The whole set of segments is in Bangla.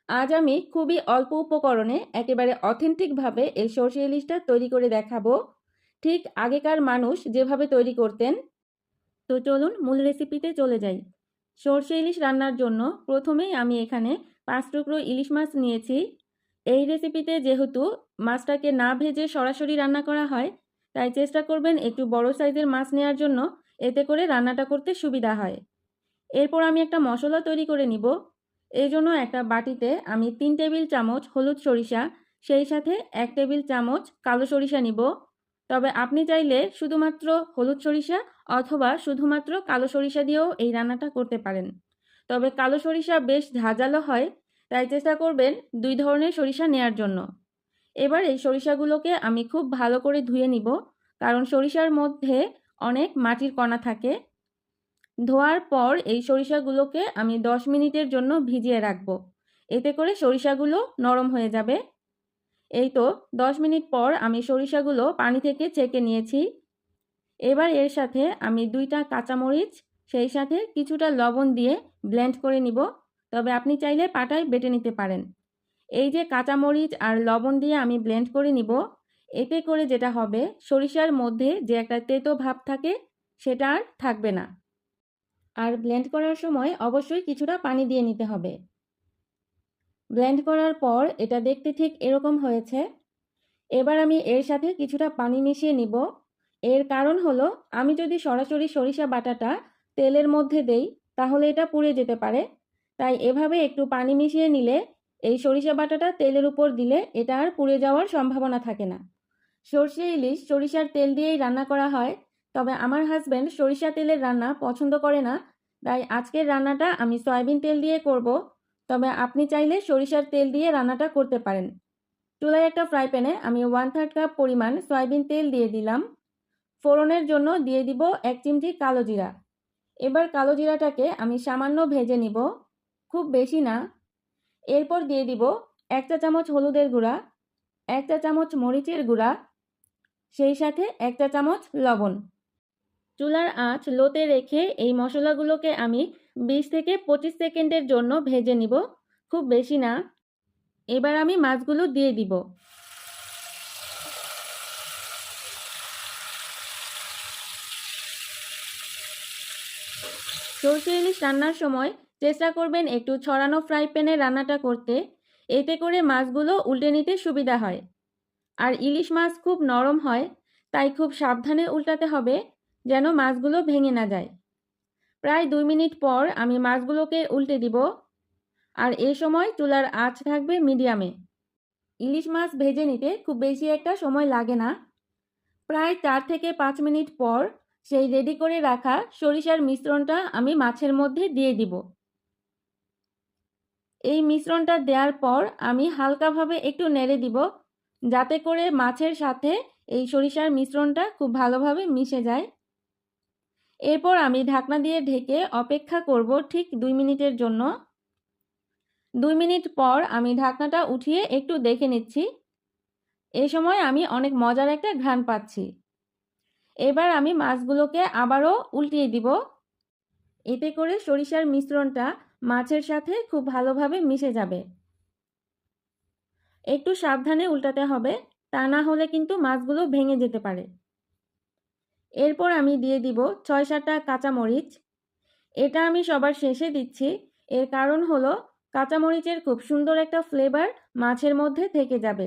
আজ আমি খুবই অল্প উপকরণে একেবারে অথেন্টিকভাবে এই সর্ষে ইলিশটা তৈরি করে দেখাবো, ঠিক আগেকার মানুষ যেভাবে তৈরি করতেন। তো চলুন মূল রেসিপিতে চলে যাই। সর্ষে ইলিশ রান্নার জন্য প্রথমেই আমি এখানে 5 টুকরো ইলিশ মাছ নিয়েছি। এই রেসিপিতে যেহেতু মাছটাকে না ভেজে সরাসরি রান্না করা হয়, তাই চেষ্টা করবেন একটু বড় সাইজের মাছ নেওয়ার জন্য, এতে করে রান্নাটা করতে সুবিধা হয়। এরপর আমি একটা মশলা তৈরি করে নিব। এই জন্য একটা বাটিতে আমি 3 টেবিল চামচ হলুদ সরিষা, সেই সাথে 1 টেবিল চামচ কালো সরিষা নিব। তবে আপনি চাইলে শুধুমাত্র হলুদ সরিষা অথবা শুধুমাত্র কালো সরিষা দিয়েও এই রান্নাটা করতে পারেন। তবে কালো সরিষা বেশ ঝাঁঝালো হয়, তাই চেষ্টা করবেন 2 ধরনের সরিষা নেয়ার জন্য। এবার এই সরিষাগুলোকে আমি খুব ভালো করে ধুয়ে নিব, কারণ সরিষার মধ্যে অনেক মাটির কণা থাকে। ধোয়ার পর এই সরিষাগুলোকে আমি 10 মিনিটের জন্য ভিজিয়ে রাখবো। এতে করে সরিষাগুলো নরম হয়ে যাবে। এই তো 10 মিনিট পর আমি সরিষাগুলো পানি থেকে ছেঁকে নিয়েছি। এবার এর সাথে আমি 2টা কাঁচামরিচ, সেই সাথে কিছুটা লবণ দিয়ে ব্লেন্ড করে নিব। তবে আপনি চাইলে পাটায় বেটে নিতে পারেন। এই যে কাঁচামরিচ আর লবণ দিয়ে আমি ব্লেন্ড করে নিব, এতে করে যেটা হবে, সরিষার মধ্যে যে একটা তেতো ভাব থাকে সেটা আর থাকবে না। আর ব্লেন্ড করার সময় অবশ্যই কিছুটা পানি দিয়ে নিতে হবে। ব্লেন্ড করার পর এটা দেখতে ঠিক এরকম হয়েছে। এবার আমি এর সাথে কিছুটা পানি মিশিয়ে নিব। এর কারণ হলো, আমি যদি সরাসরি সরিষা বাটাটা তেলের মধ্যে দেই, তাহলে এটা পুড়ে যেতে পারে। তাই এভাবে একটু পানি মিশিয়ে নিলে এই সরিষা বাটাটা তেলের উপর দিলে এটা আর পুড়ে যাওয়ার সম্ভাবনা থাকে না। সর্ষে ইলিশ সরিষার তেল দিয়েই রান্না করা হয়, তবে আমার হাজব্যান্ড সরিষা তেলের রান্না পছন্দ করে না, তাই আজকের রান্নাটা আমি সয়াবিন তেল দিয়ে করব। তবে আপনি চাইলে সরিষার তেল দিয়ে রান্নাটা করতে পারেন। চুলায় একটা ফ্রাই প্যানে আমি 1/3 কাপ পরিমাণ সয়াবিন তেল দিয়ে দিলাম। ফোড়নের জন্য দিয়ে দিব 1 চিমটি কালো জিরা। এবার কালো জিরাটাকে আমি সামান্য ভেজে নিব, খুব বেশি না। এরপর দিয়ে দিব 1 চা চামচ হলুদের গুঁড়া, 1 চা চামচ মরিচের গুঁড়া, সেই সাথে 1 চা চামচ লবণ। চুলার আঁচ লোতে রেখে এই মশলাগুলোকে আমি 20 থেকে 25 সেকেন্ডের জন্য ভেজে নিব, খুব বেশি না। এবার আমি মাছগুলো দিয়ে দিব। সরষে ইলিশ রান্নার সময় চেষ্টা করবেন একটু ছড়ানো ফ্রাই প্যানে রান্নাটা করতে, এতে করে মাছগুলো উল্টে নিতে সুবিধা হয়। আর ইলিশ মাছ খুব নরম হয়, তাই খুব সাবধানে উল্টাতে হবে, যেন মাছগুলো ভেঙে না যায়। প্রায় 2 মিনিট পর আমি মাছগুলোকে উল্টে দিব। আর এই সময় চুলার আঁচ থাকবে মিডিয়ামে। ইলিশ মাছ ভেজে নিতে খুব বেশি একটা সময় লাগে না। প্রায় 4 থেকে 5 মিনিট পর সেই রেডি করে রাখা সরিষার মিশ্রণটা আমি মাছের মধ্যে দিয়ে দিব। এই মিশ্রণটা দেওয়ার পর আমি হালকাভাবে একটু নেড়ে দিব, যাতে করে মাছের সাথে এই সরিষার মিশ্রণটা খুব ভালোভাবে মিশে যায়। এরপর আমি ঢাকনা দিয়ে ঢেকে অপেক্ষা করব ঠিক 2 মিনিটের জন্য। 2 মিনিট পর আমি ঢাকনাটা উঠিয়ে একটু দেখে নিচ্ছি। এই সময় আমি অনেক মজার একটা ঘ্রাণ পাচ্ছি। এবার আমি মাছগুলোকে আবারও উল্টিয়ে দিব। এতে করে সরিষার মিশ্রণটা মাছের সাথে খুব ভালোভাবে মিশে যাবে। একটু সাবধানে উল্টাতে হবে, তা না হলে কিন্তু মাছগুলো ভেঙে যেতে পারে। এরপর আমি দিয়ে দিব 6-7টা কাঁচামরিচ। এটা আমি সবার শেষে দিচ্ছি, এর কারণ হলো কাঁচামরিচের খুব সুন্দর একটা ফ্লেভার মাছের মধ্যে থেকে যাবে।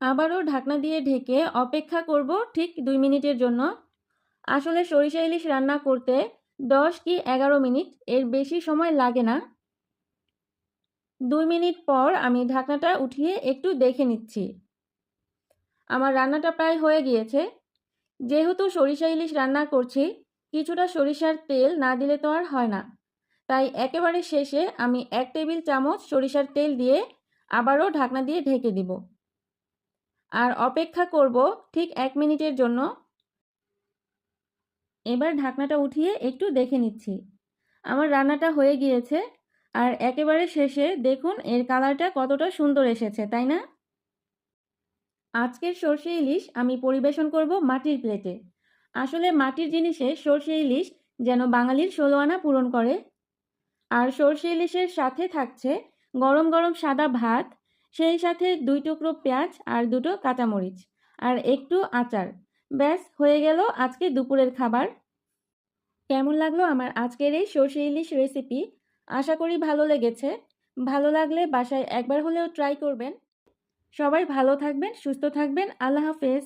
আবারও ঢাকনা দিয়ে ঢেকে অপেক্ষা করব ঠিক 2 মিনিটের জন্য। আসলে সরিষা ইলিশ রান্না করতে 10 কি 11 মিনিট, এর বেশি সময় লাগে না। 2 মিনিট পর আমি ঢাকনাটা উঠিয়ে একটু দেখে নিচ্ছি। আমার রান্নাটা প্রায় হয়ে গিয়েছে। যেহেতু সরিষা ইলিশ রান্না করছি, কিছুটা সরিষার তেল না দিলে তো আর হয় না, তাই একেবারে শেষে আমি 1 টেবিল চামচ সরিষার তেল দিয়ে আবারও ঢাকনা দিয়ে ঢেকে দিব। আর অপেক্ষা করব ঠিক 1 মিনিটের জন্য। এবার ঢাকনাটা উঠিয়ে একটু দেখে নিচ্ছি। আমার রান্নাটা হয়ে গিয়েছে। আর একেবারে শেষে দেখুন এর কালারটা কতটা সুন্দর এসেছে, তাই না? আজকের সরষে ইলিশ আমি পরিবেশন করব মাটির প্লেটে। আসলে মাটির জিনিসে সরষে ইলিশ যেন বাঙালির 16 আনা পূরণ করে। আর সরষে ইলিশের সাথে থাকছে গরম গরম সাদা ভাত, সেই সাথে 2 টুকরো পেঁয়াজ আর 2টো কাঁচামরিচ আর একটু আচার। ব্যাস হয়ে গেল আজকে দুপুরের খাবার। কেমন লাগলো আমার আজকের এই সরষে ইলিশ রেসিপি? আশা করি ভালো লেগেছে। ভালো লাগলে বাসায় একবার হলেও ট্রাই করবেন। সবাই ভালো থাকবেন, সুস্থ থাকবেন। আল্লাহ হাফেজ।